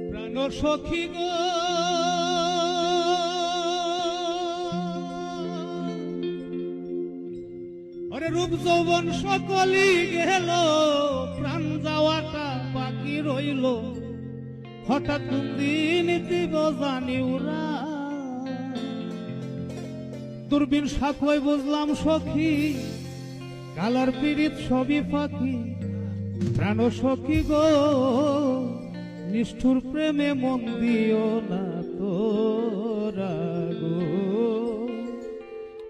প্রাণ সখী গো ওরে রূপ যৌবন সকলই গেল, প্রাণ যাওয়াটা বাকি রইল। হঠাৎ কোন দিন দিব জানি উরা, দূরবীন সাক্ষয় বুঝলাম সখী, কালার পীড়িত সবই ফাঁকি। প্রাণ সখী গো নিষ্ঠুর প্রেমে মন দিও না তোরা গো,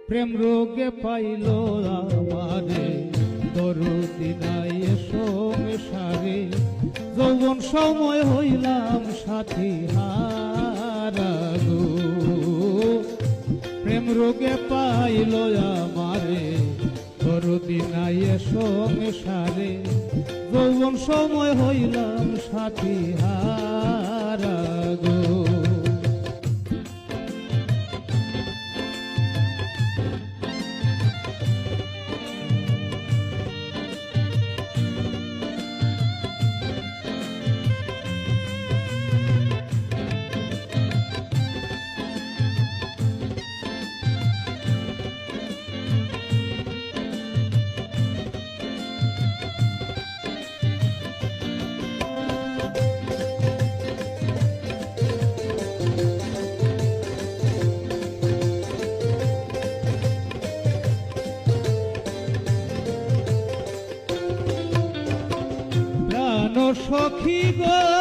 প্রেম রোগে পাইল আমারে, দরদি নাই সংসারে। যৌবন সময় হইলাম সাথী হারা গো, প্রেম রোগে পাইল আমারে, দরদি নাই সংসারে। যৌবন সময় হইলাম সাথী হারা গো। সখী গো